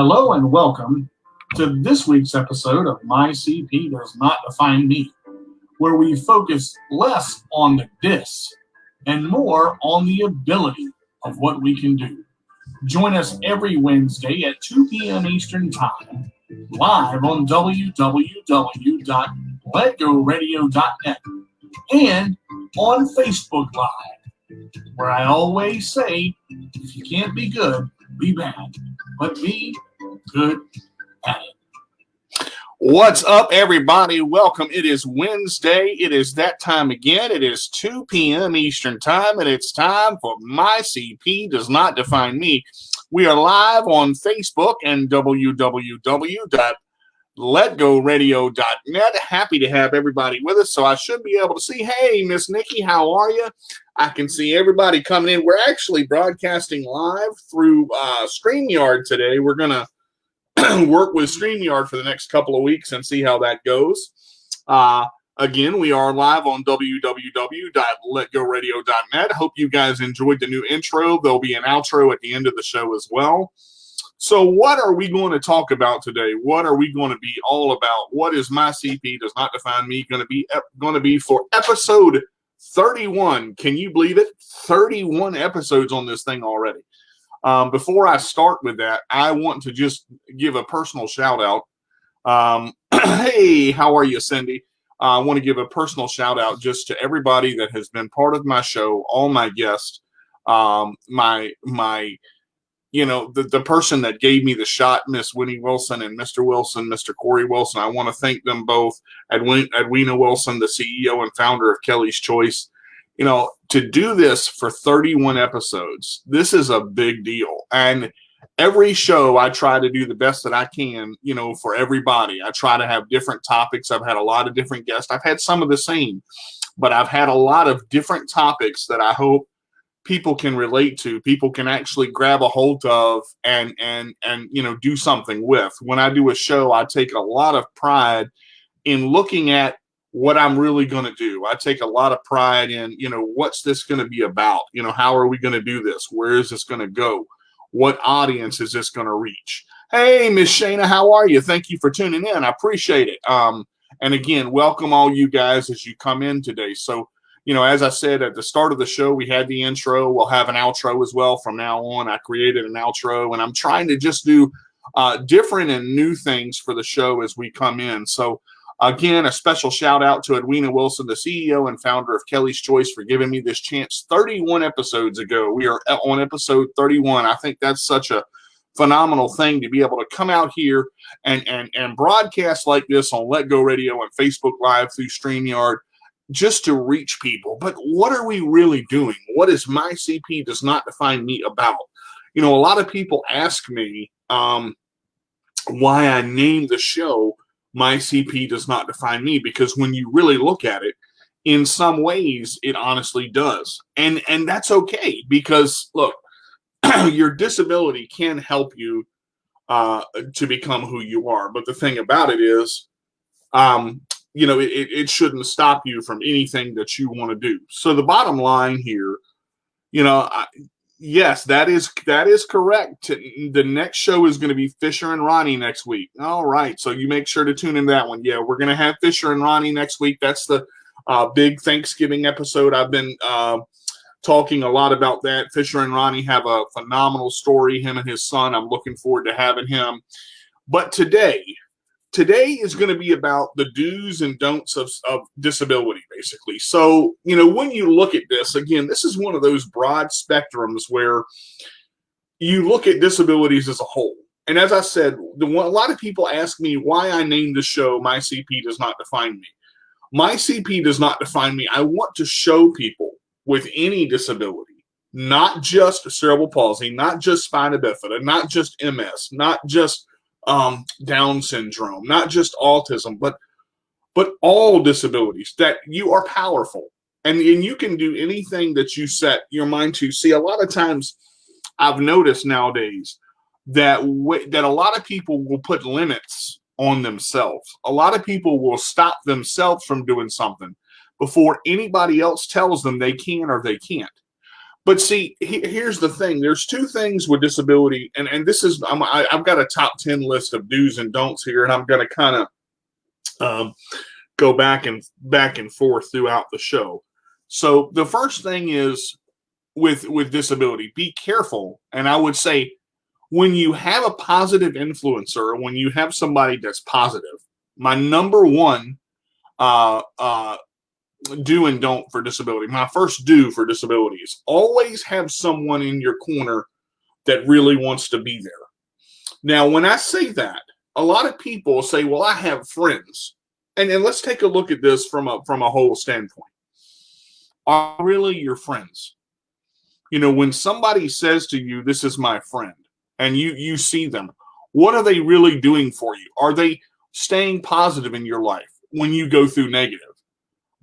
Hello and welcome to this week's episode of My CP Does Not Define Me, where we focus less on the dis and more on the ability of what we can do. Join us every Wednesday at 2 p.m. Eastern Time, live on www.letgoradio.net and on Facebook Live, where I always say, if you can't be good, be bad, but be good at it. What's up, everybody? Welcome. It is Wednesday. It is that time again. It is 2 p.m. Eastern Time, and it's time for My CP Does Not Define Me. We are live on Facebook and www.letgoradio.net. Happy to have everybody with us, so I should be able to see, hey, Miss Nikki, how are you? I can see everybody coming in. We're actually broadcasting live through StreamYard today. We're going to work with StreamYard for the next couple of weeks and see how that goes. Again, we are live on www.letgoradio.net. Hope you guys enjoyed the new intro. There'll be an outro at the end of the show as well. So what are we going to talk about today? What are we going to be all about? What is My CP Does Not Define Me going to be for episode 31? Can you believe it? 31 episodes on this thing already. Before I start with that, I want to just give a personal shout out. Hey, how are you, Cindy? I want to give a personal shout out just to everybody that has been part of my show, all my guests, the person that gave me the shot, Miss Winnie Wilson and Mr. Wilson, Mr. Corey Wilson. I want to thank them both. Edwina Wilson, the CEO and founder of Kelly's Choice. You know, to do this for 31 episodes, this is a big deal. And every show I try to do the best that I can, for everybody. I try to have different topics. I've had a lot of different guests. I've had some of the same, but I've had a lot of different topics that I hope people can relate to, people can actually grab a hold of and do something with. When I do a show, I take a lot of pride in looking at what I'm really going to do. I take a lot of pride in, what's this going to be about? How are we going to do this? Where is this going to go? What audience is this going to reach? Hey, Miss Shana, how are you? Thank you for tuning in. I appreciate it. And again, welcome all you guys as you come in today. So, as I said at the start of the show, we had the intro. We'll have an outro as well from now on. I created an outro, and I'm trying to just do different and new things for the show as we come in. So, again, a special shout out to Edwina Wilson, the CEO and founder of Kelly's Choice, for giving me this chance 31 episodes ago. We are on episode 31. I think that's such a phenomenal thing to be able to come out here and broadcast like this on Let Go Radio and Facebook Live through StreamYard just to reach people. But what are we really doing? What is My CP Does Not Define Me about? A lot of people ask me why I named the show My CP Does Not Define Me, because when you really look at it, in some ways, it honestly does. And that's okay, because, look, your disability can help you to become who you are. But the thing about it is, it shouldn't stop you from anything that you want to do. So the bottom line here, yes, that is correct. The next show is going to be Fisher and Ronnie next week. All right, so you make sure to tune in that one. Yeah, we're going to have Fisher and Ronnie next week. That's the big Thanksgiving episode. I've been talking a lot about that. Fisher and Ronnie have a phenomenal story, him and his son. I'm looking forward to having him. But today is going to be about the do's and don'ts of disability, basically. So, when you look at this, again, this is one of those broad spectrums where you look at disabilities as a whole. And as I said, a lot of people ask me why I named the show My CP Does Not Define Me. My CP does not define me. I want to show people with any disability, not just cerebral palsy, not just spina bifida, not just MS, not just Down syndrome, not just autism, but all disabilities, that you are powerful and you can do anything that you set your mind to. See, a lot of times I've noticed nowadays that a lot of people will put limits on themselves. A lot of people will stop themselves from doing something before anybody else tells them they can or they can't. But see, here's the thing. There's two things with disability, and this is I've got a top 10 list of do's and don'ts here, and I'm going to kind of go back and forth throughout the show. So the first thing is with disability, be careful. And I would say when you have a positive influencer, when you have somebody that's positive, my number one do and don't for disability, my first do for disability is always have someone in your corner that really wants to be there. Now, when I say that, a lot of people say, well, I have friends. And let's take a look at this from a whole standpoint. Are really your friends? You know, when somebody says to you, this is my friend, and you see them, what are they really doing for you? Are they staying positive in your life when you go through negative?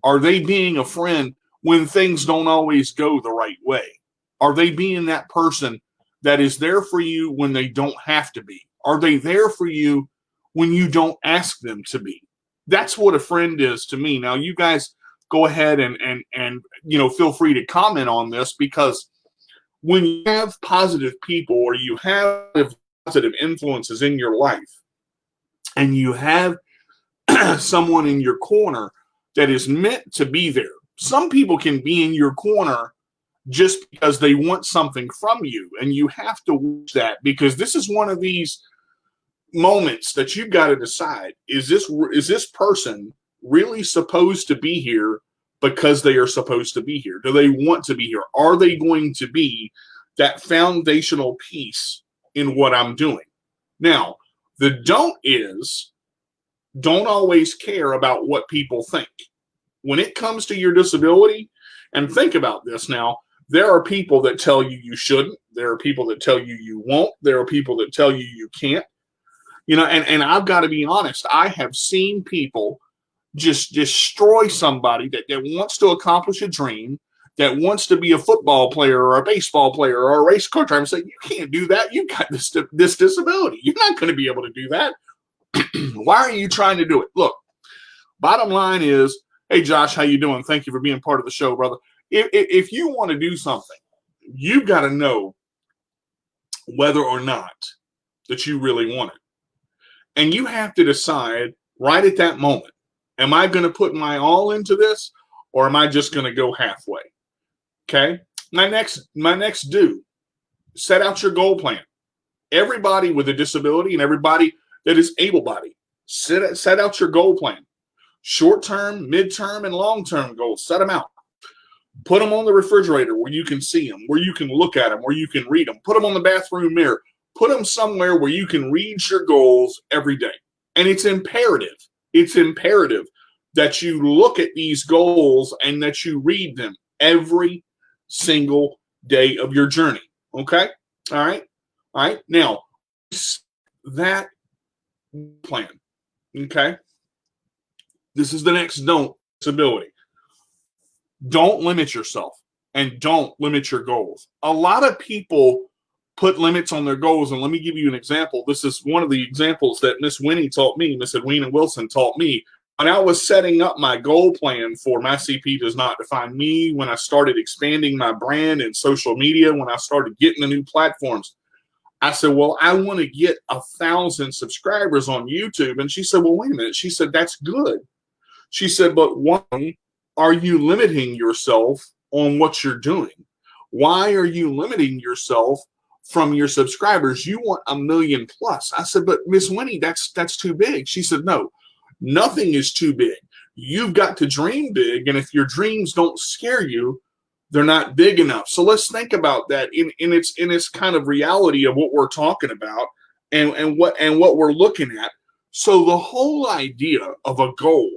Are they being a friend when things don't always go the right way? Are they being that person that is there for you when they don't have to be? Are they there for you when you don't ask them to be? That's what a friend is to me. Now, you guys go ahead and you know, feel free to comment on this, because when you have positive people or you have positive influences in your life and you have someone in your corner that is meant to be there. Some people can be in your corner just because they want something from you, and you have to watch that, because this is one of these moments that you've got to decide, is this person really supposed to be here because they are supposed to be here? Do they want to be here? Are they going to be that foundational piece in what I'm doing? Now, the don't is, don't always care about what people think. When it comes to your disability, and think about this now, there are people that tell you you shouldn't. There are people that tell you you won't. There are people that tell you you can't. You know, and I've got to be honest, I have seen people just destroy somebody that wants to accomplish a dream, that wants to be a football player or a baseball player or a race car driver, and say, you can't do that. You've got this disability. You're not going to be able to do that. Why are you trying to do it? Look, bottom line is, hey, Josh, how you doing? Thank you for being part of the show, brother. If you want to do something, you've got to know whether or not that you really want it. And you have to decide right at that moment, am I going to put my all into this, or am I just going to go halfway? Okay? My next do, set out your goal plan. Everybody with a disability and everybody that is able-bodied, set out your goal plan. Short-term, mid-term, and long-term goals. Set them out. Put them on the refrigerator where you can see them, where you can look at them, where you can read them. Put them on the bathroom mirror. Put them somewhere where you can read your goals every day. And it's imperative. It's imperative that you look at these goals and that you read them every single day of your journey. Okay? All right? All right? Now, that plan. Okay? This is the next don't, disability. Don't limit yourself, and don't limit your goals. A lot of people put limits on their goals, and let me give you an example. This is one of the examples that Miss Winnie taught me, Miss Edwina Wilson taught me. When I was setting up my goal plan for My CP Does Not Define Me, when I started expanding my brand in social media, when I started getting the new platforms, I said, well, I want to get 1,000 subscribers on YouTube. And she said, well, wait a minute. She said, that's good. She said, but why are you limiting yourself on what you're doing? Why are you limiting yourself from your subscribers? You want 1 million plus. I said, but Miss Winnie, that's too big. She said, no, nothing is too big. You've got to dream big. And if your dreams don't scare you, they're not big enough. So let's think about that in its kind of reality of what we're talking about and what we're looking at. So the whole idea of a goal,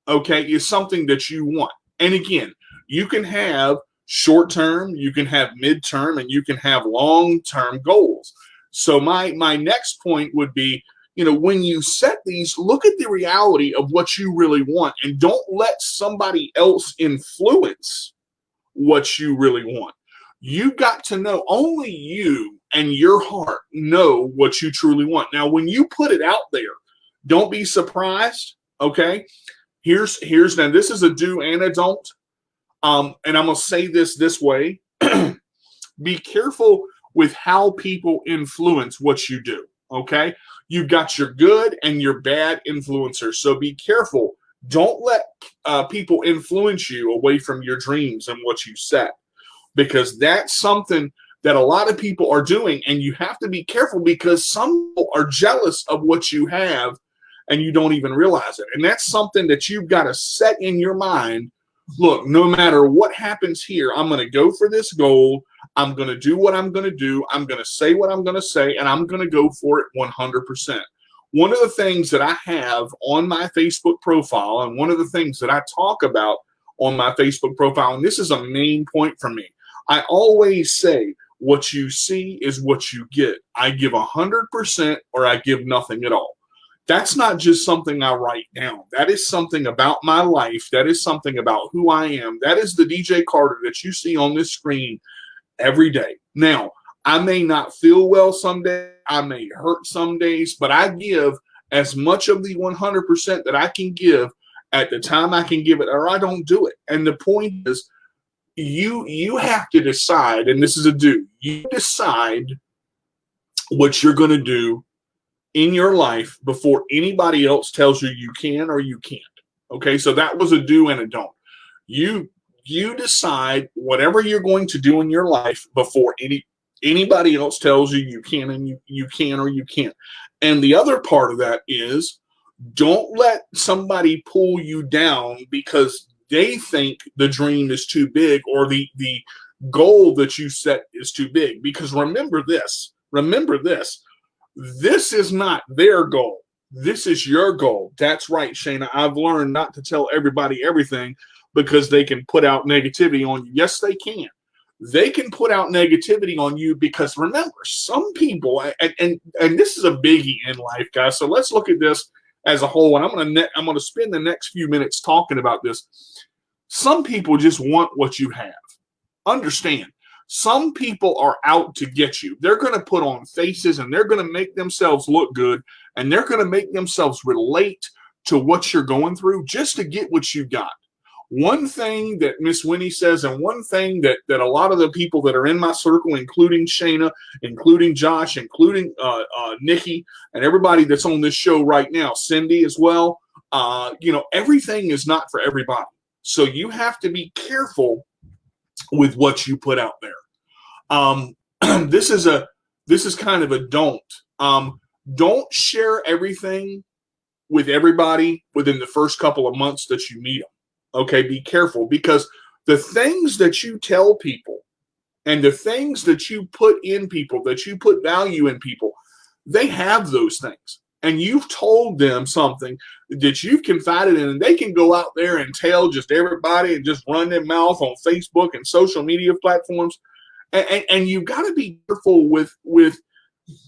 okay, is something that you want. And again, you can have short-term, you can have mid-term, and you can have long-term goals. So my next point would be, you know, when you set these, look at the reality of what you really want, and don't let somebody else influence what you really want. You got to know, only you and your heart know what you truly want. Now, when you put it out there, don't be surprised, okay? Here's now, this is a do and a don't. And I'm going to say this way. Be careful with how people influence what you do. Okay. You've got your good and your bad influencers. So be careful. Don't let people influence you away from your dreams and what you set, because that's something that a lot of people are doing. And you have to be careful because some people are jealous of what you have and you don't even realize it. And that's something that you've got to set in your mind. Look, no matter what happens here, I'm going to go for this goal. I'm going to do what I'm going to do. I'm going to say what I'm going to say, and I'm going to go for it 100%. One of the things that I have on my Facebook profile, and one of the things that I talk about on my Facebook profile, and this is a main point for me, I always say, what you see is what you get. I give 100% or I give nothing at all. That's not just something I write down. That is something about my life. That is something about who I am. That is the DJ Carter that you see on this screen every day. Now, I may not feel well some days. I may hurt some days, but I give as much of the 100% that I can give at the time I can give it, or I don't do it. And the point is, you have to decide, and this is a do. You decide what you're going to do in your life before anybody else tells you you can or you can't. Okay, so that was a do and a don't. You decide whatever you're going to do in your life before anybody else tells you you can and you can or you can't. And the other part of that is, don't let somebody pull you down because they think the dream is too big or the goal that you set is too big. Because remember this, this is not their goal. This is your goal. That's right, Shayna. I've learned not to tell everybody everything because they can put out negativity on you. Yes, they can. They can put out negativity on you because remember, some people, and this is a biggie in life, guys. So let's look at this as a whole. And I'm gonna spend the next few minutes talking about this. Some people just want what you have. Understand. Some people are out to get you. They're going to put on faces and they're going to make themselves look good and they're going to make themselves relate to what you're going through just to get what you got. One thing that Miss Winnie says, and one thing that a lot of the people that are in my circle, including Shayna, including Josh, including Nikki, and everybody that's on this show right now, Cindy as well, everything is not for everybody. So you have to be careful with what you put out there. This is kind of a don't. Don't share everything with everybody within the first couple of months that you meet them. Okay, be careful because the things that you tell people and the things that you put in people, that you put value in people, they have those things. And you've told them something that you've confided in, and they can go out there and tell just everybody and just run their mouth on Facebook and social media platforms. And you've got to be careful with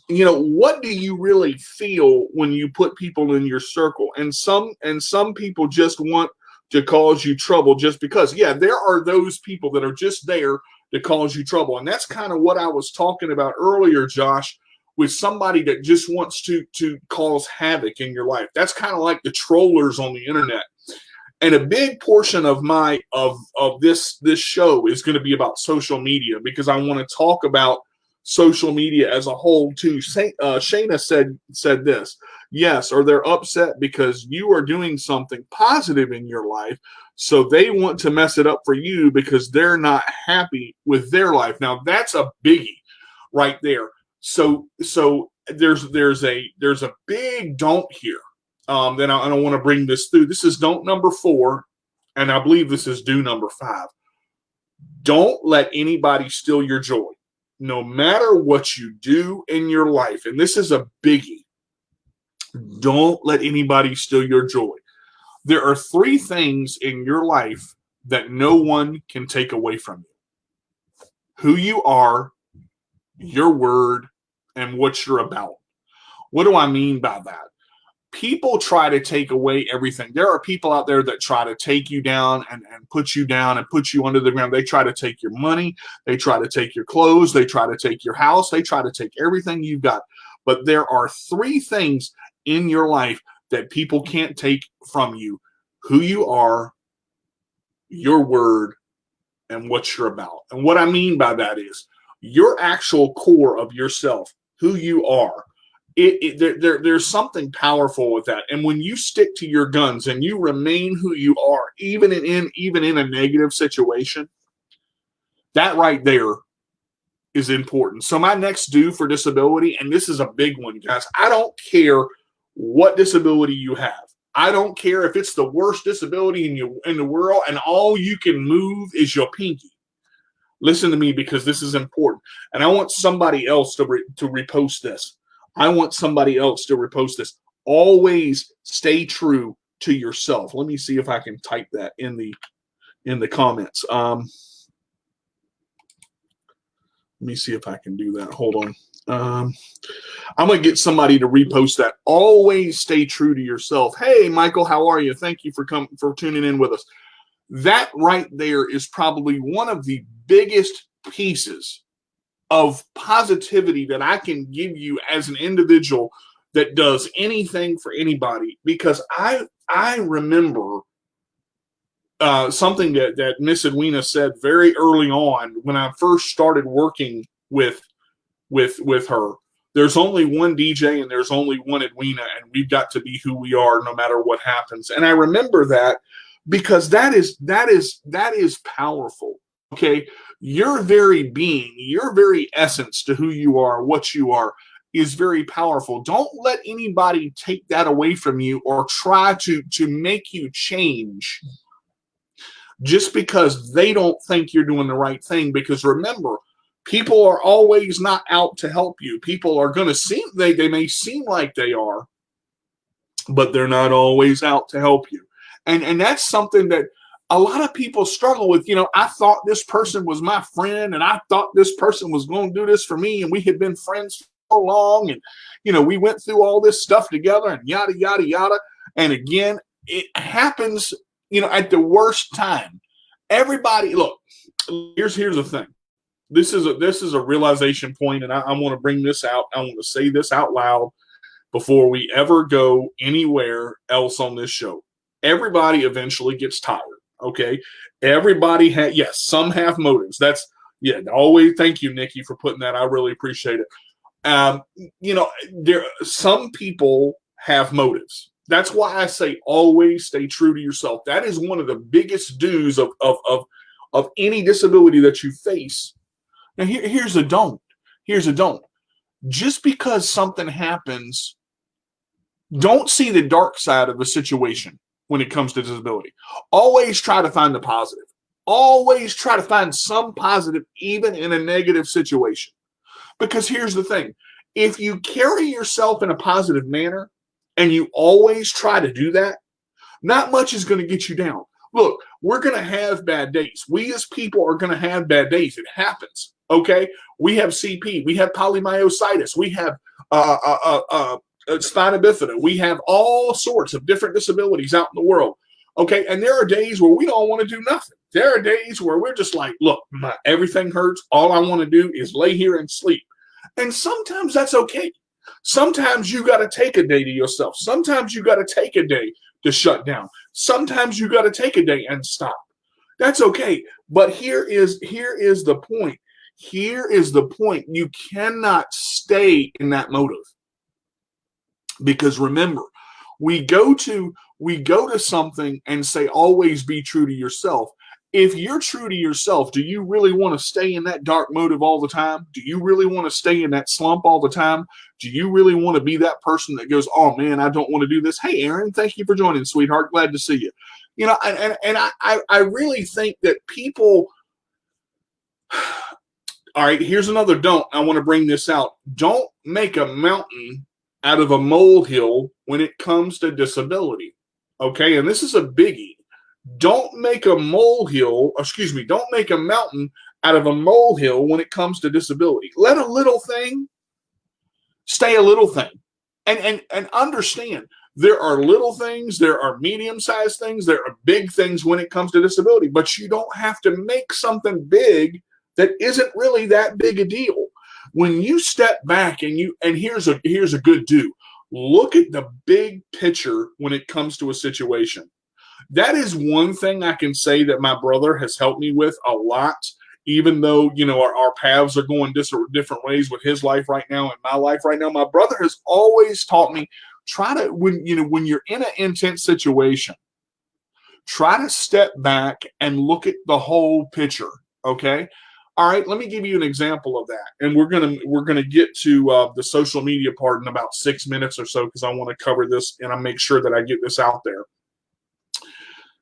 what do you really feel when you put people in your circle? And some people just want to cause you trouble just because. Yeah, there are those people that are just there to cause you trouble. And that's kind of what I was talking about earlier, Josh, with somebody that just wants to cause havoc in your life. That's kind of like the trollers on the internet. And a big portion of this show is going to be about social media because I want to talk about social media as a whole too. Shayna said this. Yes, or they're upset because you are doing something positive in your life, so they want to mess it up for you because they're not happy with their life. Now that's a biggie right there. So there's a big don't here. Then I don't want to bring this through. This is don't number 4, and I believe this is do number 5. Don't let anybody steal your joy, no matter what you do in your life. And this is a biggie. Don't let anybody steal your joy. There are 3 things in your life that no one can take away from you: who you are, your word, and what you're about. What do I mean by that? People try to take away everything. There are people out there that try to take you down and put you down and put you under the ground. They try to take your money. They try to take your clothes. They try to take your house. They try to take everything you've got. But there are 3 things in your life that people can't take from you: who you are, your word, and what you're about. And what I mean by that is your actual core of yourself, who you are. There's something powerful with that. And when you stick to your guns and you remain who you are, even in a negative situation, that right there is important. So my next due for disability, and this is a big one, guys, I don't care what disability you have. I don't care if it's the worst disability in the world and all you can move is your pinky. Listen to me, because this is important. And I want somebody else to repost this. I want somebody else to repost this. Always stay true to yourself. Let me see if I can type that in the comments. Let me see if I can do that. Hold on. I'm going to get somebody to repost that. Always stay true to yourself. Hey, Michael, how are you? Thank you for tuning in with us. That right there is probably one of the biggest pieces of positivity that I can give you as an individual that does anything for anybody, because I remember something that Miss Edwina said very early on when I first started working with her. There's only one DJ and there's only one Edwina, and we've got to be who we are no matter what happens. And I remember that because that is powerful. Okay, your very being, your very essence to who you are, what you are, is very powerful. Don't let anybody take that away from you or try to make you change just because they don't think you're doing the right thing. Because remember, people are always not out to help you. People are going to seem, they may seem like they are, but they're not always out to help you. And that's something that a lot of people struggle with. You know, I thought this person was my friend and I thought this person was going to do this for me, and we had been friends for so long, and, you know, we went through all this stuff together and yada, yada, yada. And again, it happens, you know, at the worst time. Everybody, look, here's the thing. This is a realization point, and I want to bring this out. I want to say this out loud before we ever go anywhere else on this show. Everybody eventually gets tired. Okay, everybody yes, some have motives. That's always. Thank you, Nikki, for putting that. I really appreciate it. You know, some people have motives. That's why I say always stay true to yourself. That is one of the biggest dues of any disability that you face. Now, here's a don't. Here's a don't. Just because something happens, don't see the dark side of a situation when it comes to disability. Always try to find the positive. Always try to find some positive, even in a negative situation. Because here's the thing. If you carry yourself in a positive manner and you always try to do that, not much is going to get you down. Look, we're going to have bad days. We as people are going to have bad days. It happens. Okay? We have CP. We have polymyositis. We have spina bifida. We have all sorts of different disabilities out in the world. Okay? And there are days where we don't want to do nothing. There are days where we're just like, look, everything hurts. All I want to do is lay here and sleep. And sometimes that's okay. Sometimes you got to take a day to yourself. Sometimes you got to take a day to shut down. Sometimes you got to take a day and stop. That's okay. But here is the point. Here is the point. You cannot stay in that motive. Because remember, we go to something and say always be true to yourself. If you're true to yourself, do you really want to stay in that dark motive all the time? Do you really want to stay in that slump all the time? Do you really want to be that person that goes, oh man, I don't want to do this? Hey, Aaron, thank you for joining, sweetheart. Glad to see you. You know, and I really think that people, all right, here's another don't. I want to bring this out. Don't make a mountain out of a molehill when it comes to disability. Okay, and this is a biggie. Don't make a don't make a mountain out of a molehill when it comes to disability. Let a little thing stay a little thing. And understand, there are little things, there are medium-sized things, there are big things when it comes to disability, but you don't have to make something big that isn't really that big a deal. When you step back and here's a good do. Look at the big picture when it comes to a situation. That is one thing I can say that my brother has helped me with a lot, even though, our paths are going different ways with his life right now and my life right now. My brother has always taught me, when you're in an intense situation, try to step back and look at the whole picture. Okay. All right, let me give you an example of that, and we're gonna get to the social media part in about 6 minutes or so, because I want to cover this and I make sure that I get this out there.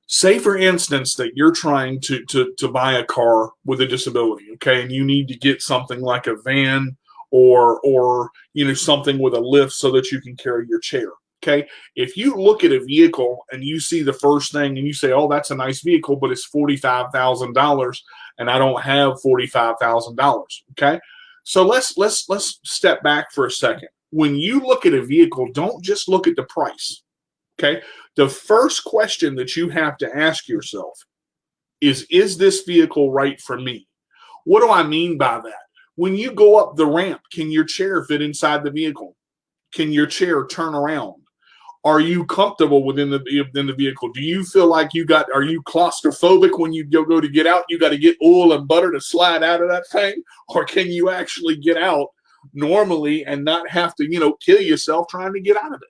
Say, for instance, that you're trying to buy a car with a disability, okay, and you need to get something like a van or something with a lift so that you can carry your chair. Okay, if you look at a vehicle and you see the first thing and you say, "Oh, that's a nice vehicle, but it's $45,000, and I don't have $45,000." Okay, so let's step back for a second. When you look at a vehicle, don't just look at the price. Okay, the first question that you have to ask yourself is this vehicle right for me? What do I mean by that? When you go up the ramp, can your chair fit inside the vehicle? Can your chair turn around? Are you comfortable within the vehicle? Do you feel like are you claustrophobic when you go to get out? You got to get oil and butter to slide out of that thing? Or can you actually get out normally and not have to, kill yourself trying to get out of it?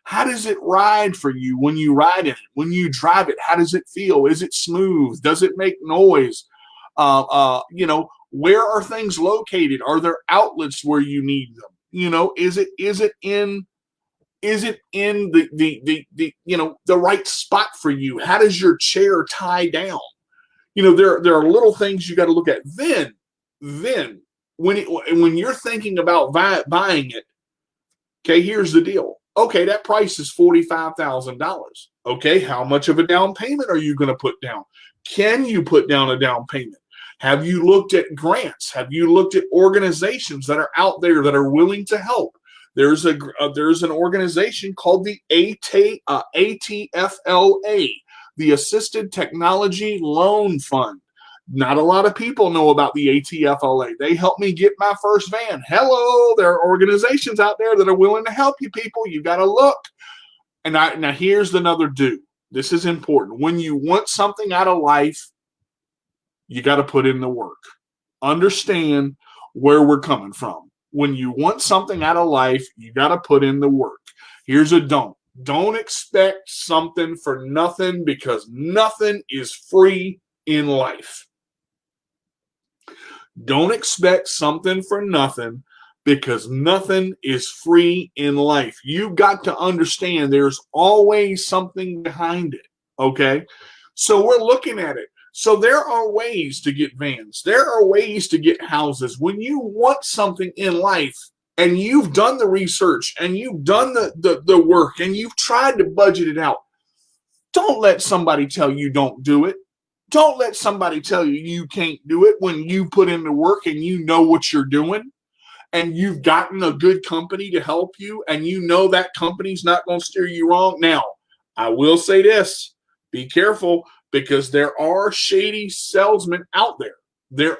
How does it ride for you when you ride in it? When you drive it, how does it feel? Is it smooth? Does it make noise? Where are things located? Are there outlets where you need them? Is it in the right spot for you? How does your chair tie down? There are little things you got to look at. Then when you're thinking about buying it, okay, here's the deal. Okay, that price is $45,000. Okay, how much of a down payment are you going to put down? Can you put down a down payment? Have you looked at grants? Have you looked at organizations that are out there that are willing to help? There's an organization called the ATFLA, the Assisted Technology Loan Fund. Not a lot of people know about the ATFLA. They helped me get my first van. Hello, there are organizations out there that are willing to help you people. You got to look. And now here's another do. This is important. When you want something out of life, you got to put in the work. Understand where we're coming from. When you want something out of life, you got to put in the work. Here's a don't. Don't expect something for nothing, because nothing is free in life. Don't expect something for nothing, because nothing is free in life. You've got to understand there's always something behind it. Okay? So we're looking at it. So there are ways to get vans. There are ways to get houses. When you want something in life and you've done the research and you've done the work and you've tried to budget it out, don't let somebody tell you don't do it. Don't let somebody tell you you can't do it when you put in the work and you know what you're doing and you've gotten a good company to help you and you know that company's not going to steer you wrong. Now, I will say this, be careful, because there are shady salesmen out there.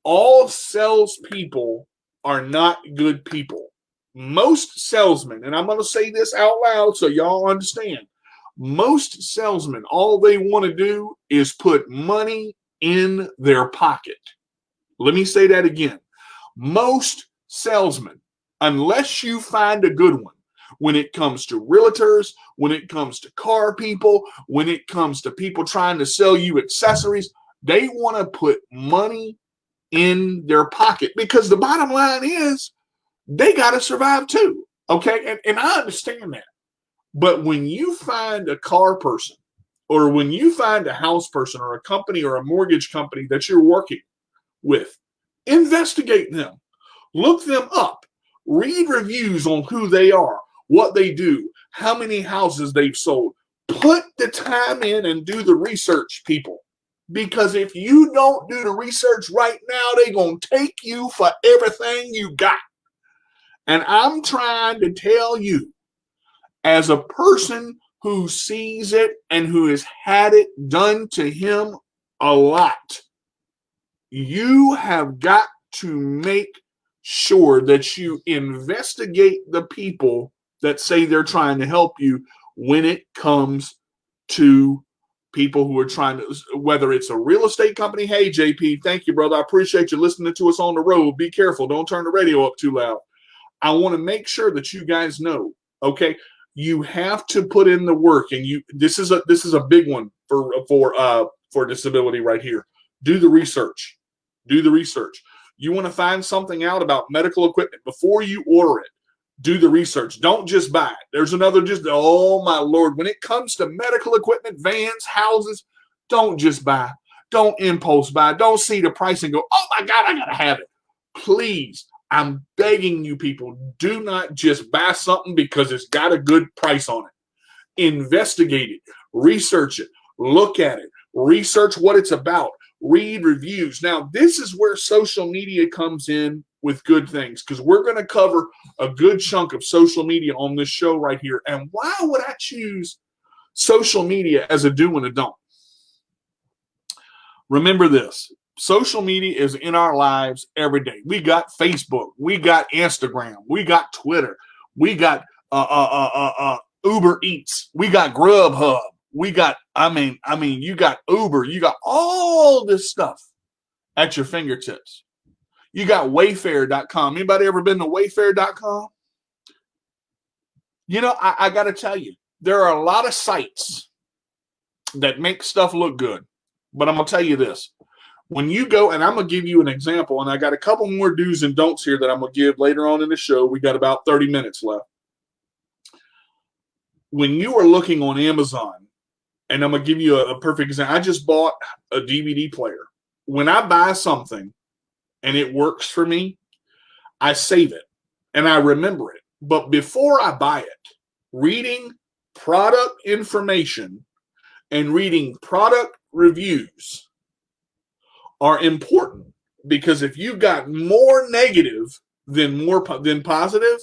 All salespeople are not good people. Most salesmen, and I'm going to say this out loud so y'all understand, most salesmen, all they want to do is put money in their pocket. Let me say that again. Most salesmen, unless you find a good one, when it comes to realtors, when it comes to car people, when it comes to people trying to sell you accessories, they want to put money in their pocket, because the bottom line is they got to survive too. Okay. And I understand that. But when you find a car person, or when you find a house person or a company or a mortgage company that you're working with, investigate them, look them up, read reviews on who they are, what they do, how many houses they've sold. Put the time in and do the research, people. Because if you don't do the research right now, they're going to take you for everything you got. And I'm trying to tell you, as a person who sees it and who has had it done to him a lot, you have got to make sure that you investigate the people that say they're trying to help you when it comes to people who are trying to, whether it's a real estate company. Hey, JP, thank you, brother. I appreciate you listening to us on the road. Be careful. Don't turn the radio up too loud. I want to make sure that you guys know, okay, you have to put in the work, and this is a big one for disability right here. Do the research. Do the research. You want to find something out about medical equipment before you order it. Do the research. Don't just buy it. There's another oh my Lord, when it comes to medical equipment, vans, houses, don't just buy. Don't impulse buy. Don't see the price and go, oh my God, I gotta have it. Please, I'm begging you people, do not just buy something because it's got a good price on it. Investigate it, research it, look at it, research what it's about, read reviews. Now, this is where social media comes in with good things, because we're going to cover a good chunk of social media on this show right here. And why would I choose social media as a do and a don't? Remember this. Social media is in our lives every day. We got Facebook, we got Instagram, we got Twitter, we got Uber Eats, we got Grubhub, we got, you got Uber, you got all this stuff at your fingertips. You got Wayfair.com. Anybody ever been to Wayfair.com? You know, I got to tell you, there are a lot of sites that make stuff look good. But I'm going to tell you this. When you go, and I'm going to give you an example, and I got a couple more do's and don'ts here that I'm going to give later on in the show. We got about 30 minutes left. When you are looking on Amazon, and I'm going to give you a perfect example. I just bought a DVD player. When I buy something, and it works for me, I save it and I remember it. But before I buy it, reading product information and reading product reviews are important, because if you got more negative than positive,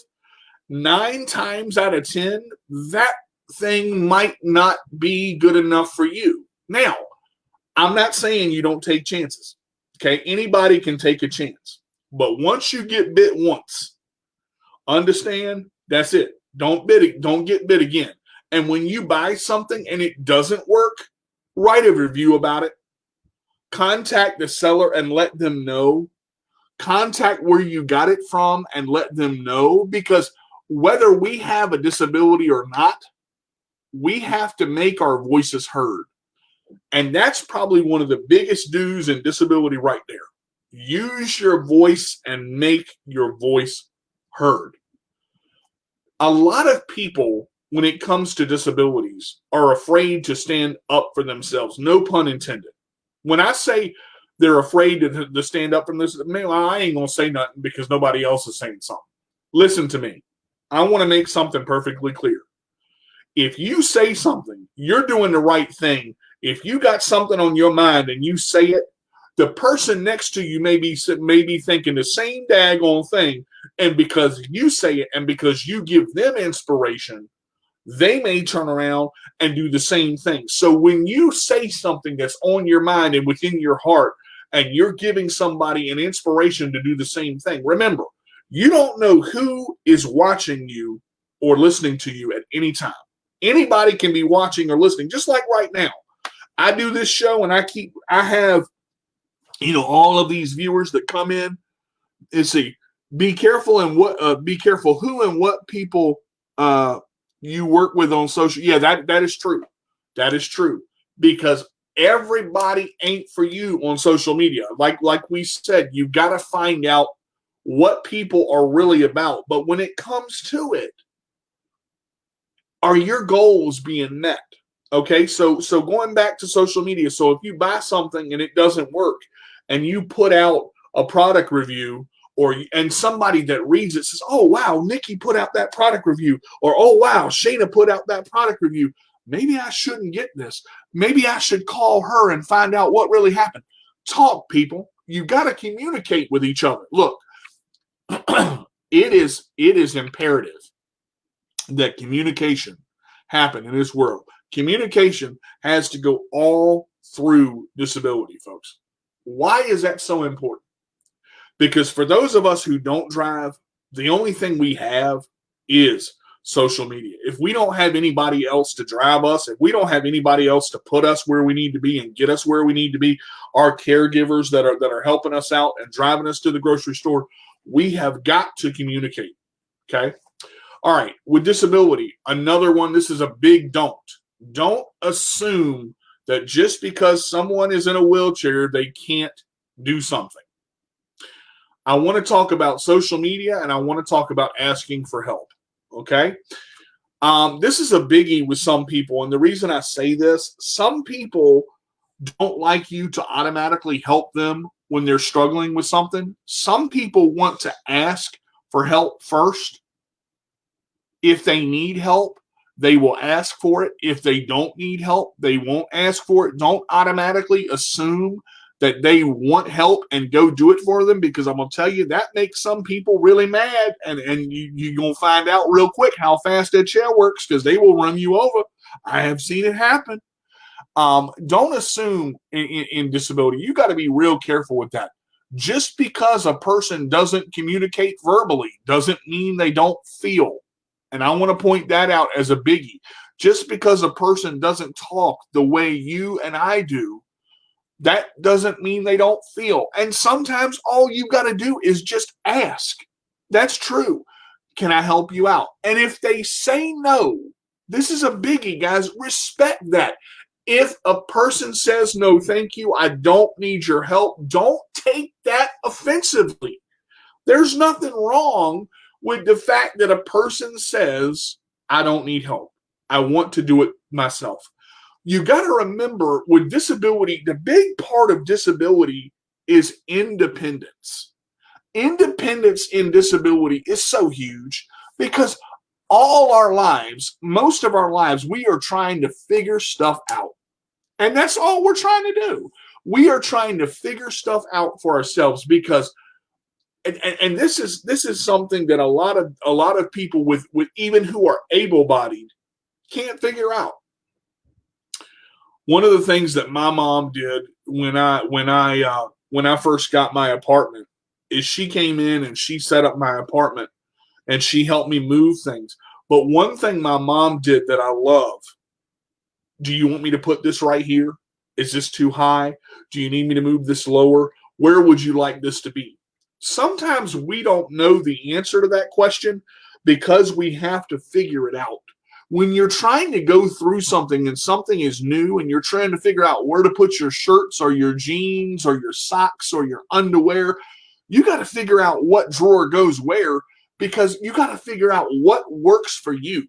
9 times out of 10, that thing might not be good enough for you. Now, I'm not saying you don't take chances. Okay, anybody can take a chance. But once you get bit once, understand that's it. Don't get bit again. And when you buy something and it doesn't work, write a review about it. Contact the seller and let them know. Contact where you got it from and let them know, because whether we have a disability or not, we have to make our voices heard. And that's probably one of the biggest do's in disability right there. Use your voice and make your voice heard. A lot of people, when it comes to disabilities, are afraid to stand up for themselves. No pun intended. When I say they're afraid to stand up for this, man, I ain't going to say nothing because nobody else is saying something. Listen to me. I want to make something perfectly clear. If you say something, you're doing the right thing. If you got something on your mind and you say it, the person next to you may be thinking the same daggone thing. And because you say it and because you give them inspiration, they may turn around and do the same thing. So when you say something that's on your mind and within your heart, and you're giving somebody an inspiration to do the same thing, remember, you don't know who is watching you or listening to you at any time. Anybody can be watching or listening, just like right now. I do this show and I have, all of these viewers that come in and see, be careful who and what people you work with on social. Yeah, that is true. That is true, because everybody ain't for you on social media. Like we said, you got to find out what people are really about. But when it comes to it, are your goals being met? Okay, so going back to social media, so if you buy something and it doesn't work and you put out a product review, and somebody that reads it says, oh, wow, Nikki put out that product review, or oh, wow, Shayna put out that product review. Maybe I shouldn't get this. Maybe I should call her and find out what really happened. Talk, people. You got to communicate with each other. Look, it is imperative that communication happen in this world. Communication has to go all through disability, folks. Why is that so important? Because for those of us who don't drive, the only thing we have is social media. If we don't have anybody else to drive us, if we don't have anybody else to put us where we need to be and get us where we need to be, our caregivers that are helping us out and driving us to the grocery store, we have got to communicate. Okay. All right. With disability, another one, this is a big don't. Don't assume that just because someone is in a wheelchair, they can't do something. I want to talk about social media and I want to talk about asking for help. Okay. This is a biggie with some people. And the reason I say this, some people don't like you to automatically help them when they're struggling with something. Some people want to ask for help first. If they need help, they will ask for it. If they don't need help, they won't ask for it. Don't automatically assume that they want help and go do it for them, because I'm going to tell you that makes some people really mad, and you're going to find out real quick how fast that chair works, because they will run you over. I have seen it happen. Don't assume in disability. You got to be real careful with that. Just because a person doesn't communicate verbally doesn't mean they don't feel. And I want to point that out as a biggie. Just because a person doesn't talk the way you and I do, that doesn't mean they don't feel. And sometimes all you got to do is just ask. That's true. Can I help you out? And if they say no, this is a biggie, guys. Respect that. If a person says no, thank you, I don't need your help, don't take that offensively. There's nothing wrong with the fact that a person says, I don't need help. I want to do it myself. You got to remember, with disability, the big part of disability is independence. Independence in disability is so huge because all our lives, most of our lives, we are trying to figure stuff out. And that's all we're trying to do. We are trying to figure stuff out for ourselves because and this is something that a lot of people with even who are able-bodied can't figure out. One of the things that my mom did when I first got my apartment is she came in and she set up my apartment and she helped me move things. But one thing my mom did that I love, do you want me to put this right here? Is this too high? Do you need me to move this lower? Where would you like this to be? Sometimes we don't know the answer to that question because we have to figure it out. When you're trying to go through something and something is new and you're trying to figure out where to put your shirts or your jeans or your socks or your underwear, you got to figure out what drawer goes where, because you got to figure out what works for you.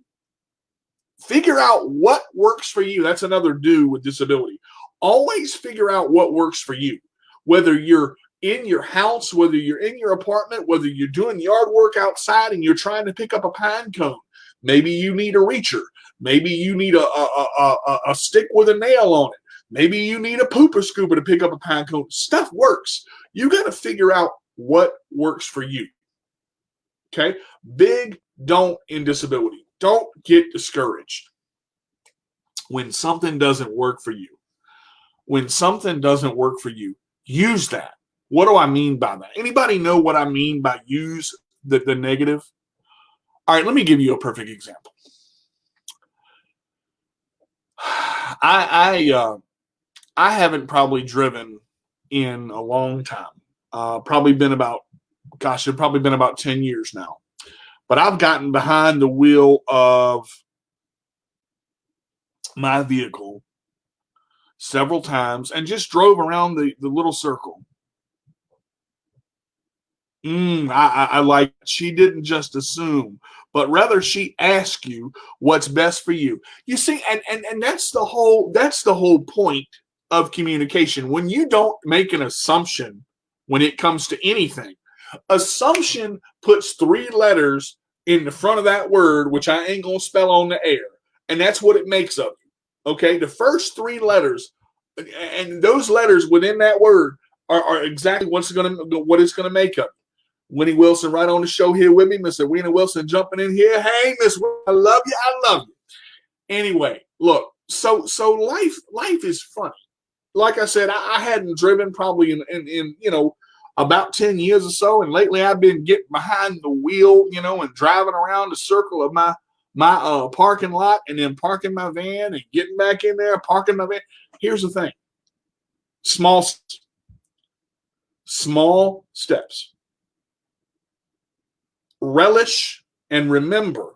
Figure out what works for you. That's another do with disability. Always figure out what works for you. Whether you're in your house, whether you're in your apartment, whether you're doing yard work outside and you're trying to pick up a pine cone. Maybe you need a reacher. Maybe you need a stick with a nail on it. Maybe you need a pooper scooper to pick up a pine cone. Stuff works. You got to figure out what works for you. Okay? Big don't in disability. Don't get discouraged when something doesn't work for you. When something doesn't work for you, use that. What do I mean by that? Anybody know what I mean by use the negative? All right, let me give you a perfect example. I haven't probably driven in a long time. It probably been about 10 years now. But I've gotten behind the wheel of my vehicle several times and just drove around the little circle. I like, she didn't just assume, but rather she asked you what's best for you. You see, and that's the whole point of communication. When you don't make an assumption when it comes to anything, assumption puts 3 letters in the front of that word, which I ain't gonna spell on the air, and that's what it makes of you. Okay, the first 3 letters, and those letters within that word are exactly what it's gonna make of you. Winnie Wilson right on the show here with me. Mr. Winnie Wilson jumping in here. Hey, Miss, I love you. I love you. Anyway, look, so life is funny. Like I said, I hadn't driven probably in about 10 years or so, and lately I've been getting behind the wheel, and driving around the circle of my my parking lot and then parking my van and getting back in there, parking my van. Here's the thing. Small steps. Relish and remember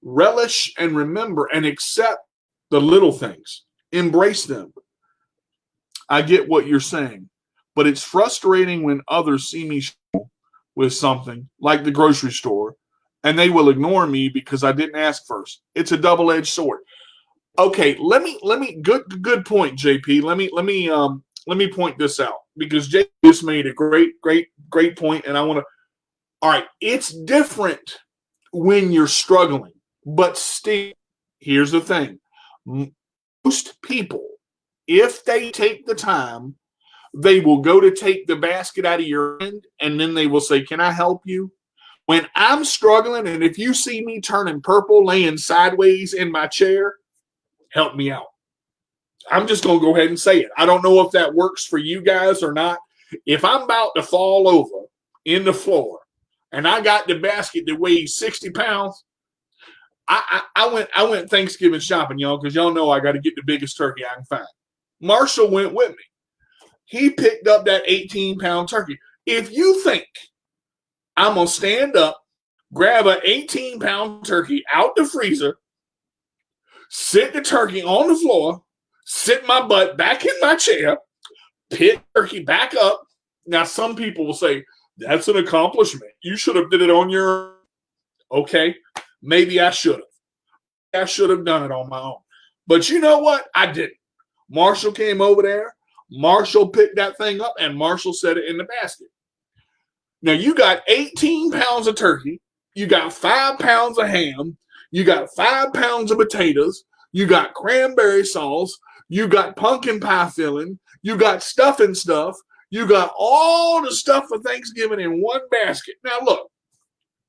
and accept the little things. Embrace them. I get what you're saying, but it's frustrating when others see me with something like the grocery store and they will ignore me because I didn't ask first. It's a double-edged sword. Okay, let me good point, JP. Let me point this out because JP just made a great point, and I want to. All right, it's different when you're struggling, but still, here's the thing: most people, if they take the time, they will go to take the basket out of your hand, and then they will say, "Can I help you?" When I'm struggling, and if you see me turning purple, laying sideways in my chair, help me out. I'm just going to go ahead and say it. I don't know if that works for you guys or not. If I'm about to fall over in the floor and I got the basket that weighs 60 pounds, I went Thanksgiving shopping, y'all, because y'all know I got to get the biggest turkey I can find. Marshall went with me. He picked up that 18-pound turkey. If you think I'm going to stand up, grab an 18-pound turkey out the freezer, sit the turkey on the floor, sit my butt back in my chair, pick turkey back up. Now, some people will say, that's an accomplishment. You should have did it on your own. Okay, maybe I should have. I should have done it on my own. But you know what? I didn't. Marshall came over there. Marshall picked that thing up, and Marshall set it in the basket. Now, you got 18 pounds of turkey. You got 5 pounds of ham. You got 5 pounds of potatoes. You got cranberry sauce. You got pumpkin pie filling. You got stuffing stuff. You got all the stuff for Thanksgiving in one basket. Now, look,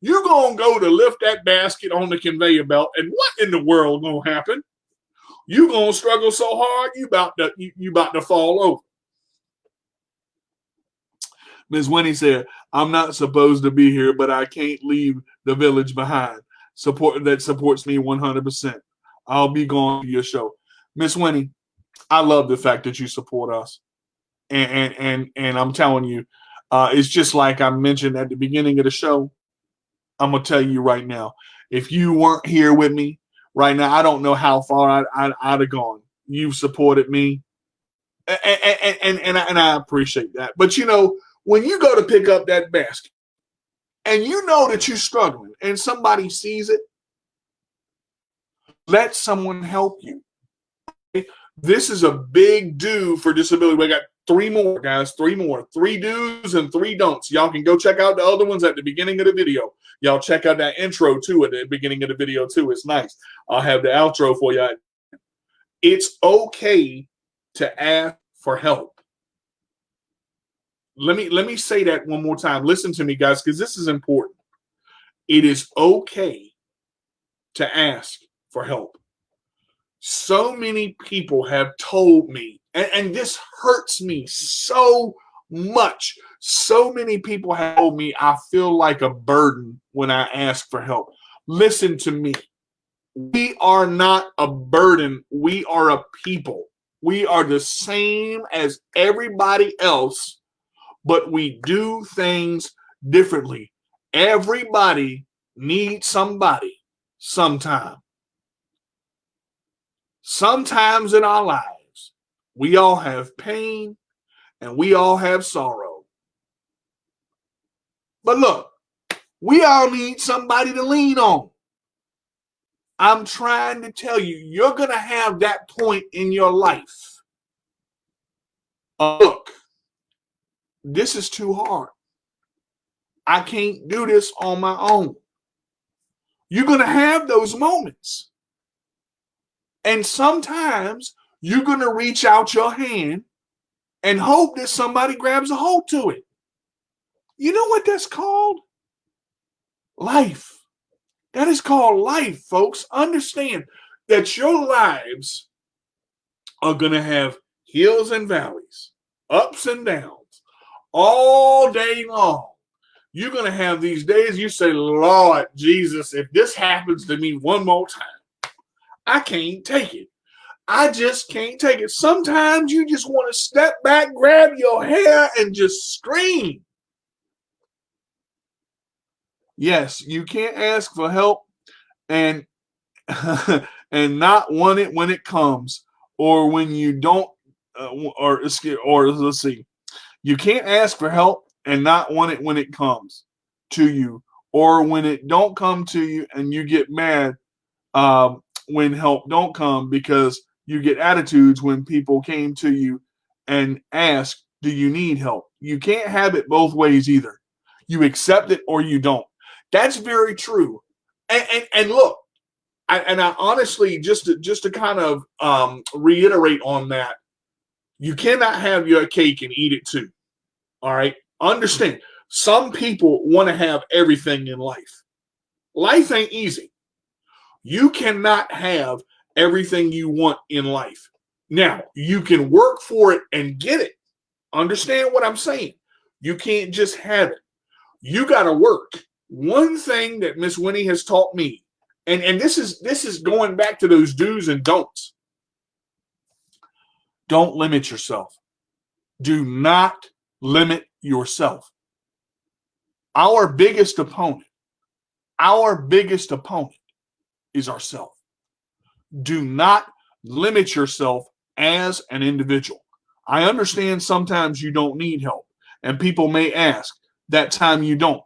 you're going to go to lift that basket on the conveyor belt, and what in the world going to happen? You're going to struggle so hard, you about to fall over. Ms. Winnie said, I'm not supposed to be here, but I can't leave the village behind. Support that supports me 100%. I'll be going to your show. Miss Winnie, I love the fact that you support us. And I'm telling you, it's just like I mentioned at the beginning of the show. I'm going to tell you right now, if you weren't here with me right now, I don't know how far I'd have gone. You've supported me. And I appreciate that. But, you know, when you go to pick up that basket and you know that you're struggling and somebody sees it, let someone help you. This is a big do for disability. We got 3 more, guys. 3 more. 3 do's and 3 don'ts. Y'all can go check out the other ones at the beginning of the video. Y'all check out that intro, too, at the beginning of the video, too. It's nice. I'll have the outro for you. It's okay to ask for help. Let me say that one more time. Listen to me, guys, because this is important. It is okay to ask for help. So many people have told me, and this hurts me so much. So many people have told me I feel like a burden when I ask for help. Listen to me. We are not a burden. We are a people. We are the same as everybody else, but we do things differently. Everybody needs somebody sometime. Sometimes in our lives, we all have pain and we all have sorrow. But look, we all need somebody to lean on. I'm trying to tell you, you're going to have that point in your life. Look, this is too hard. I can't do this on my own. You're going to have those moments. And sometimes you're going to reach out your hand and hope that somebody grabs a hold to it. You know what that's called? Life. That is called life, folks. Understand that your lives are going to have hills and valleys, ups and downs, all day long. You're going to have these days you say, Lord Jesus, if this happens to me one more time, I can't take it. I just can't take it. Sometimes you just want to step back, grab your hair, and just scream. Yes, you can't ask for help and and not want it when it comes, or when you don't, or let's see, you can't ask for help and not want it when it comes to you, or when it don't come to you and you get mad when help don't come, because you get attitudes when people came to you and ask, do you need help? You can't have it both ways either. You accept it or you don't. That's very true. And look, I honestly, just to kind of reiterate on that, you cannot have your cake and eat it too. All right. Understand, some people want to have everything in life. Life ain't easy. You cannot have everything you want in life. Now, you can work for it and get it. Understand what I'm saying? You can't just have it. You got to work. One thing that Miss Winnie has taught me, and this is going back to those do's and don'ts. Don't limit yourself. Do not limit yourself. Our biggest opponent is ourselves. Do not limit yourself as an individual. I understand sometimes you don't need help, and people may ask, that time you don't,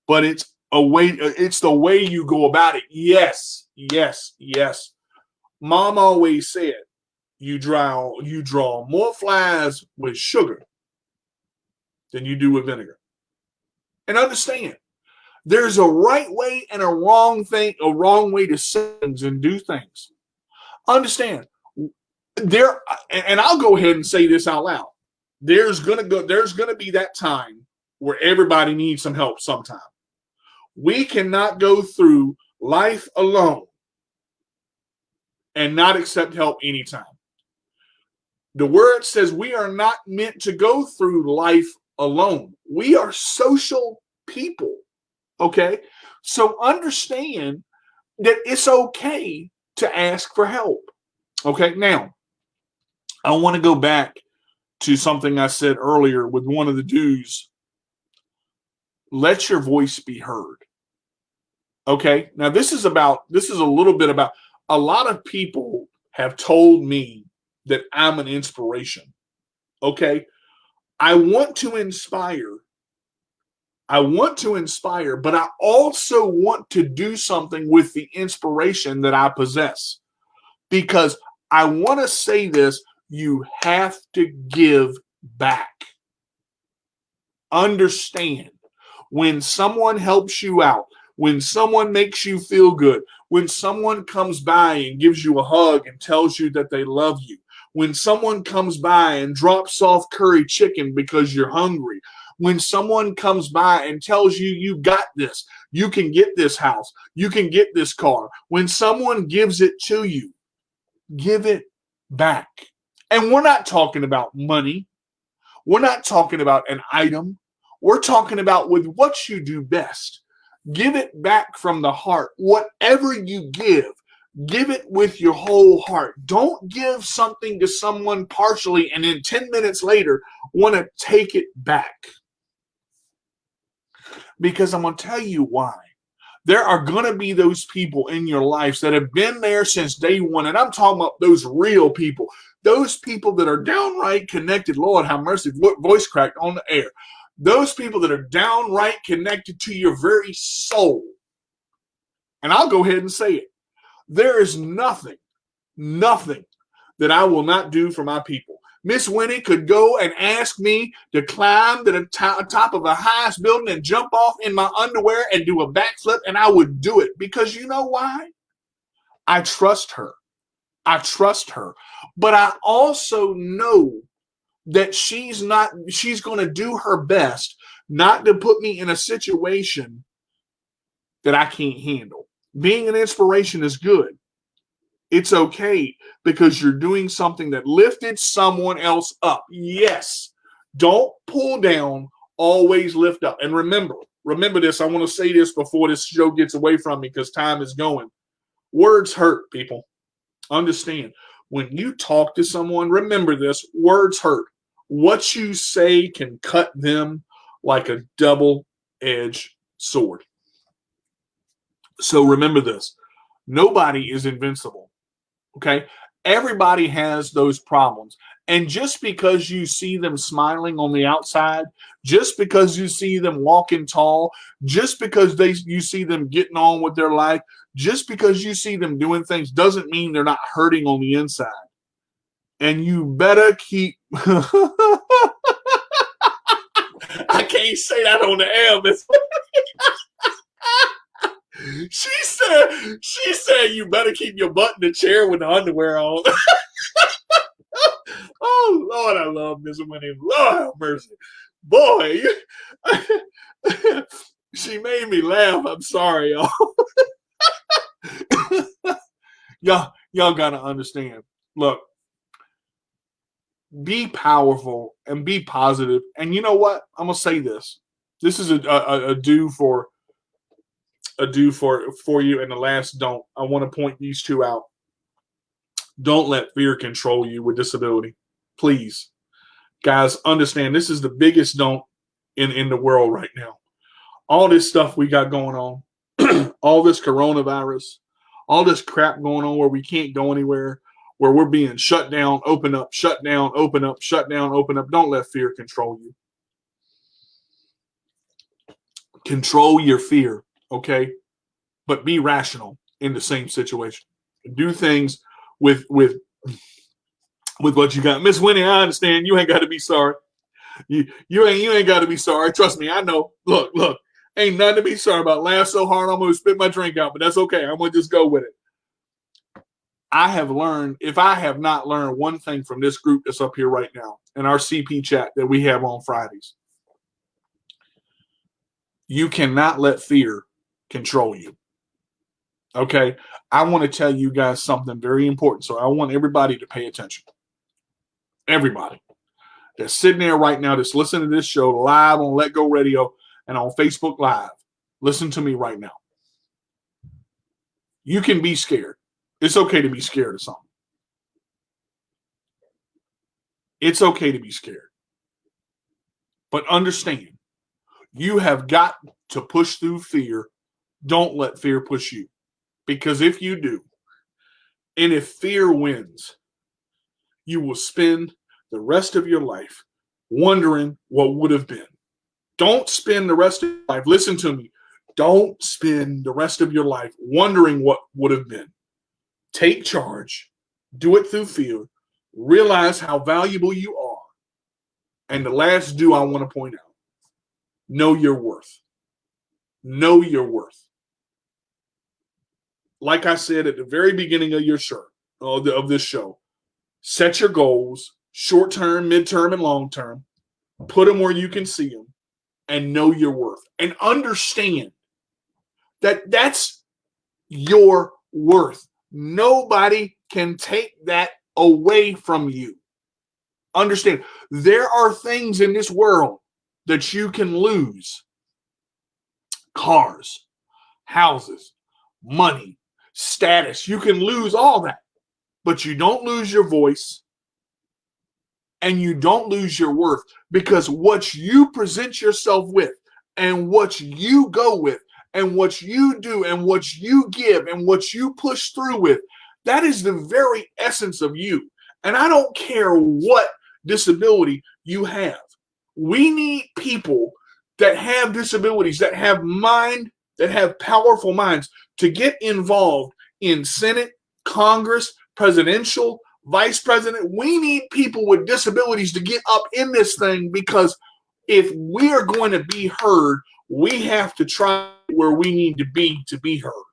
but it's the way you go about it. Yes. Mom always said, you draw more flies with sugar than you do with vinegar. And understand, there's a right way and a wrong way to say things and do things. Understand, and I'll go ahead and say this out loud. There's gonna be that time where everybody needs some help sometime. We cannot go through life alone and not accept help anytime. The word says we are not meant to go through life alone. We are social people. Okay? So understand that it's okay to ask for help. Okay? Now, I want to go back to something I said earlier with one of the do's. Let your voice be heard. Okay? Now, this is a little bit about, a lot of people have told me that I'm an inspiration. Okay? I want to inspire, but I also want to do something with the inspiration that I possess. Because I want to say this, you have to give back. Understand, when someone helps you out, when someone makes you feel good, when someone comes by and gives you a hug and tells you that they love you, when someone comes by and drops off curry chicken because you're hungry, when someone comes by and tells you, you got this, you can get this house, you can get this car, when someone gives it to you, give it back. And we're not talking about money. We're not talking about an item. We're talking about with what you do best. Give it back from the heart. Whatever you give it with your whole heart. Don't give something to someone partially and then 10 minutes later want to take it back. Because I'm going to tell you why. There are going to be those people in your lives that have been there since day one. And I'm talking about those real people. Those people that are downright connected. Lord have mercy, voice cracked on the air. Those people that are downright connected to your very soul. And I'll go ahead and say it. There is nothing that I will not do for my people. Miss Winnie could go and ask me to climb to the top of the highest building and jump off in my underwear and do a backflip, and I would do it. Because you know why? I trust her. But I also know that she's going to do her best not to put me in a situation that I can't handle. Being an inspiration is good. It's okay because you're doing something that lifted someone else up. Yes. Don't pull down, always lift up. And remember, remember this. I want to say this before this show gets away from me because time is going. Words hurt, people. Understand. When you talk to someone, remember this. Words hurt. What you say can cut them like a double-edged sword. So remember this. Nobody is invincible. Okay? Everybody has those problems. And just because you see them smiling on the outside, just because you see them walking tall, just because you see them getting on with their life, just because you see them doing things doesn't mean they're not hurting on the inside. And you better keep... I can't say that on the air, Miss. She said you better keep your butt in the chair with the underwear on. Oh, Lord, I love Miss Winnie. Lord have mercy. Boy, she made me laugh. I'm sorry, y'all. y'all got to understand. Look, be powerful and be positive. And you know what? I'm going to say this. This is a do for you. And the last don't. I want to point these two out. Don't let fear control you with disability. Please. Guys, understand this is the biggest don't in the world right now. All this stuff we got going on, all this coronavirus, all this crap going on where we can't go anywhere, where we're being shut down, open up, shut down, open up, shut down, open up. Don't let fear control you. Control your fear, okay? But be rational in the same situation. Do things with what you got. Miss Winnie, I understand. You ain't got to be sorry. You ain't got to be sorry. Trust me, I know. Look. Ain't nothing to be sorry about. Laugh so hard, I'm going to spit my drink out, but that's okay. I'm going to just go with it. I have learned, if I have not learned one thing from this group that's up here right now, in our CP chat that we have on Fridays, you cannot let fear control you. Okay? I want to tell you guys something very important, so I want everybody to pay attention. Everybody that's sitting there right now that's listening to this show live on Let Go Radio and on Facebook Live, listen to me right now. You can be scared. It's okay to be scared of something. It's okay to be scared. But understand, you have got to push through fear. Don't let fear push you. Because if you do, and if fear wins, you will spend the rest of your life wondering what would have been. Don't spend the rest of your life, listen to me, don't spend the rest of your life wondering what would have been. Take charge, do it through fear, realize how valuable you are. And the last do I want to point out, know your worth. Know your worth. Like I said at the very beginning of of this show, set your goals, short-term, mid-term, and long-term. Put them where you can see them. And know your worth. And understand that that's your worth. Nobody can take that away from you. Understand, there are things in this world that you can lose. Cars, houses, money, status. You can lose all that. But you don't lose your voice. And you don't lose your worth, because what you present yourself with and what you go with and what you do and what you give and what you push through with, that is the very essence of you. And I don't care what disability you have. We need people that have disabilities, that have powerful minds to get involved in Senate, Congress, presidential, Vice President. We need people with disabilities to get up in this thing, because if we are going to be heard, we have to try where we need to be heard.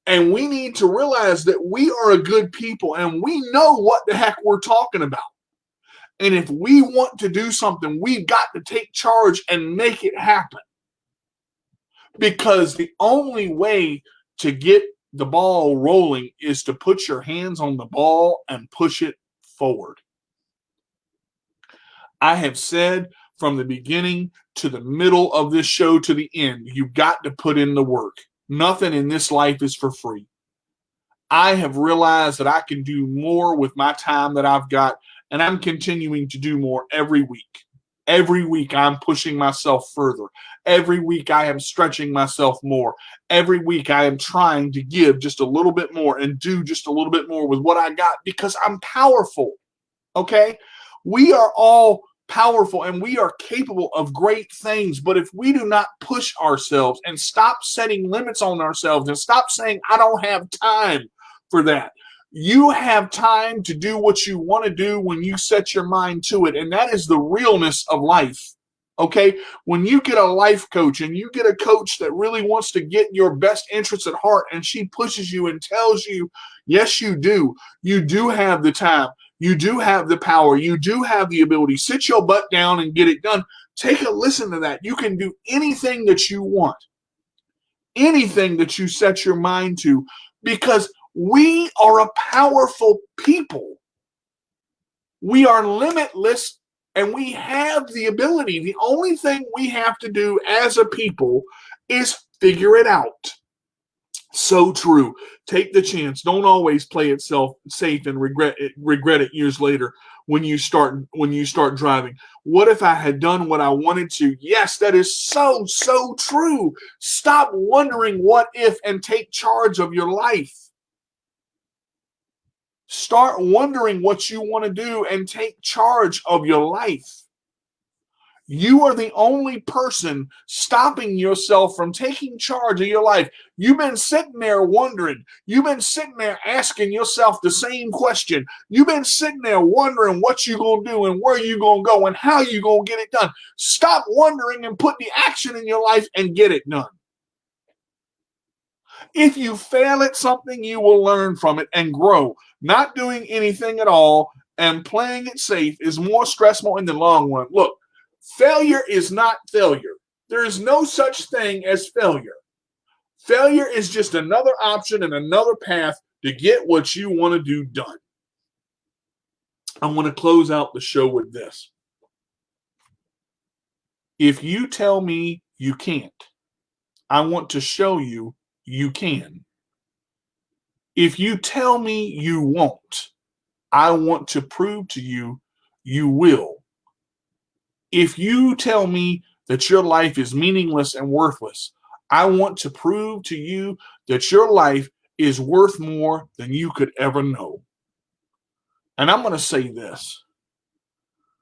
And we need to realize that we are a good people and we know what the heck we're talking about. And if we want to do something, we've got to take charge and make it happen. Because the only way to get the ball rolling is to put your hands on the ball and push it forward. I have said from the beginning to the middle of this show to the end, you've got to put in the work. Nothing in this life is for free. I have realized that I can do more with my time that I've got, and I'm continuing to do more every week. Every week I'm pushing myself further. Every week I am stretching myself more. Every week I am trying to give just a little bit more and do just a little bit more with what I got because I'm powerful. Okay? We are all powerful and we are capable of great things. But if we do not push ourselves and stop setting limits on ourselves and stop saying, I don't have time for that. You have time to do what you want to do when you set your mind to it. And that is the realness of life. Okay? When you get a life coach and you get a coach that really wants to get your best interests at heart and she pushes you and tells you, yes, you do. You do have the time. You do have the power. You do have the ability. Sit your butt down and get it done. Take a listen to that. You can do anything that you want. Anything that you set your mind to, because we are a powerful people. We are limitless and we have the ability. The only thing we have to do as a people is figure it out. So true. Take the chance. Don't always play it safe and regret it years later when you start driving. What if I had done what I wanted to? Yes, that is so true. Stop wondering what if and take charge of your life. Start wondering what you want to do and take charge of your life. You are the only person stopping yourself from taking charge of your life. You've been sitting there wondering. You've been sitting there asking yourself the same question. You've been sitting there wondering what you're going to do and where you're going to go and how you're going to get it done. Stop wondering and put the action in your life and get it done. If you fail at something, you will learn from it and grow. Not doing anything at all and playing it safe is more stressful in the long run. Look, failure is not failure. There is no such thing as failure. Failure is just another option and another path to get what you want to do done. I want to close out the show with this. If you tell me you can't, I want to show you you can. If you tell me you won't, I want to prove to you you will. If you tell me that your life is meaningless and worthless, I want to prove to you that your life is worth more than you could ever know. And I'm going to say this.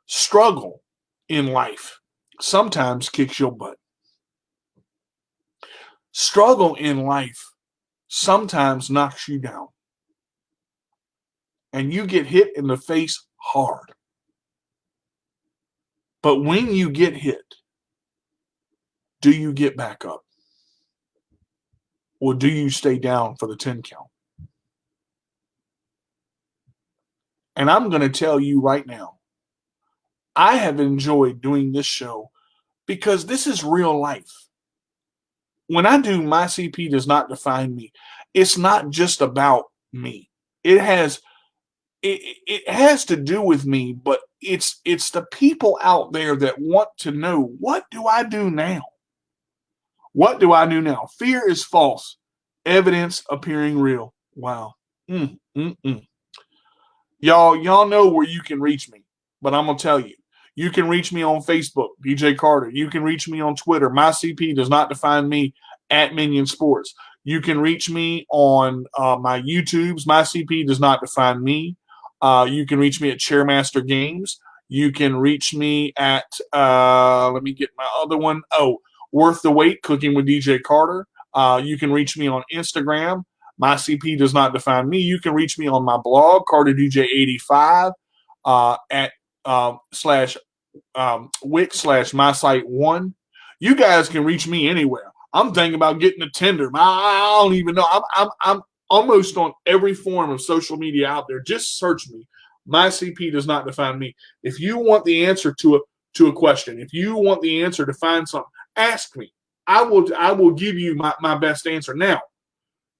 Struggle in life sometimes kicks your butt. Struggle in life sometimes knocks you down. And you get hit in the face hard. But when you get hit, do you get back up? Or do you stay down for the 10 count? And I'm going to tell you right now, I have enjoyed doing this show because this is real life. When I do My CP Does Not Define Me, it's not just about me. It has to do with me, but it's the people out there that want to know, what do I do now? What do I do now? Fear is false. Evidence appearing real. Wow. Y'all know where you can reach me, but I'm going to tell you. You can reach me on Facebook, DJ Carter. You can reach me on Twitter. My CP Does Not Define Me at Minion Sports. You can reach me on my YouTubes. My CP Does Not Define Me. You can reach me at Chairmaster Games. You can reach me at, let me get my other one. Oh, Worth the Wait, Cooking with DJ Carter. You can reach me on Instagram. My CP Does Not Define Me. You can reach me on my blog, CarterDJ85, at /wix/mysite1. You guys can reach me anywhere. I'm thinking about getting a Tinder. I don't even know. I'm almost on every form of social media out there. Just search me. My CP Does Not Define Me. If you want the answer to a question, if you want the answer to find something, ask me. I will give you my best answer. Now,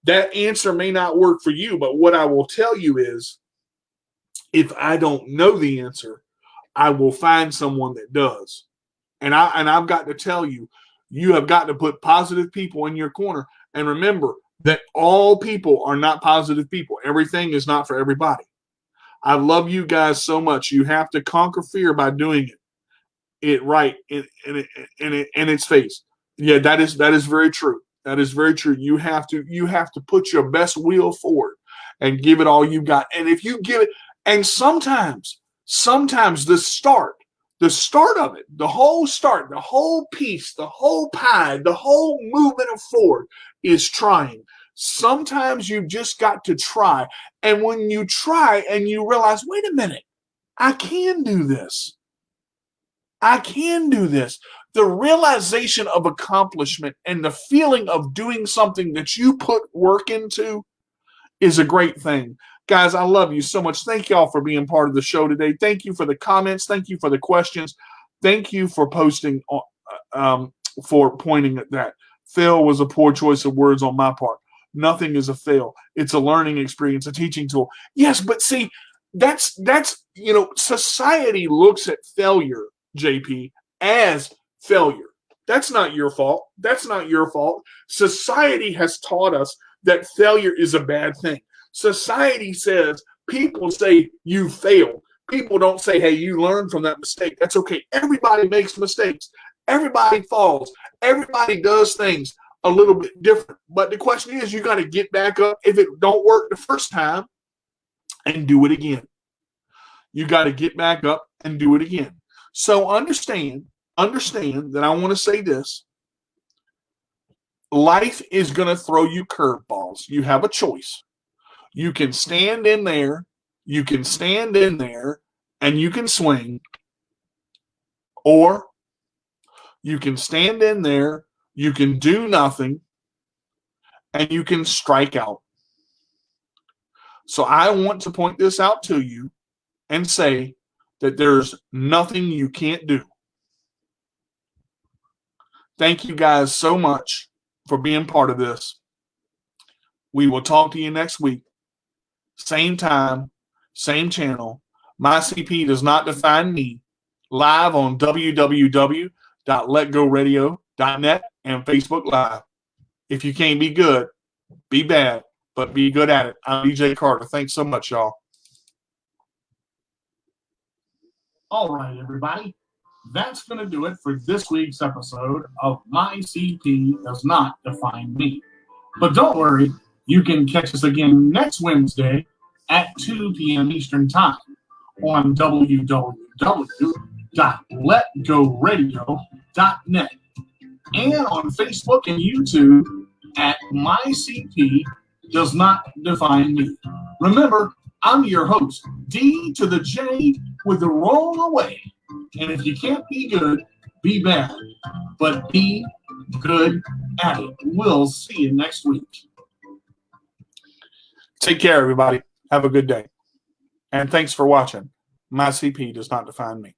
that answer may not work for you, but what I will tell you is, if I don't know the answer, I will find someone that does. And I've got to tell you, you have got to put positive people in your corner. And remember that all people are not positive people. Everything is not for everybody. I love you guys so much. You have to conquer fear by doing it right in its face. Yeah, that is very true. That is very true. You have to put your best wheel forward and give it all you got. And if you give it, and sometimes the start of it, the whole piece, the whole pie, the whole movement of forward is trying. Sometimes you've just got to try. And when you try and you realize, wait a minute, I can do this. I can do this. The realization of accomplishment and the feeling of doing something that you put work into is a great thing. Guys, I love you so much. Thank y'all for being part of the show today. Thank you for the comments. Thank you for the questions. Thank you for posting, for pointing at that. Fail was a poor choice of words on my part. Nothing is a fail. It's a learning experience, a teaching tool. Yes, but see, that's society looks at failure, JP, as failure. That's not your fault. That's not your fault. Society has taught us that failure is a bad thing. Society says, people say you failed. People don't say, hey, you learned from that mistake. That's okay. Everybody makes mistakes. Everybody falls. Everybody does things a little bit different. But the question is, you got to get back up if it don't work the first time and do it again. You got to get back up and do it again. So understand that I want to say this. Life is going to throw you curveballs. You have a choice. You can stand in there, and you can swing, or you can stand in there, you can do nothing, and you can strike out. So I want to point this out to you and say that there's nothing you can't do. Thank you guys so much for being part of this. We will talk to you next week. Same time, same channel. My CP does not define me. Live on www.letgoradio.net and Facebook Live. If you can't be good, be bad, but be good at it. I'm DJ Carter. Thanks so much, y'all. All right, everybody. That's going to do it for this week's episode of My CP Does Not Define Me. But don't worry, you can catch us again next Wednesday at 2 p.m. Eastern Time on www.letgoradio.net and on Facebook and YouTube at My CP Does Not Define Me. Remember, I'm your host, D to the J with the roll away. And if you can't be good, be bad. But be good at it. We'll see you next week. Take care, everybody. Have a good day. And thanks for watching. My CP Does Not Define Me.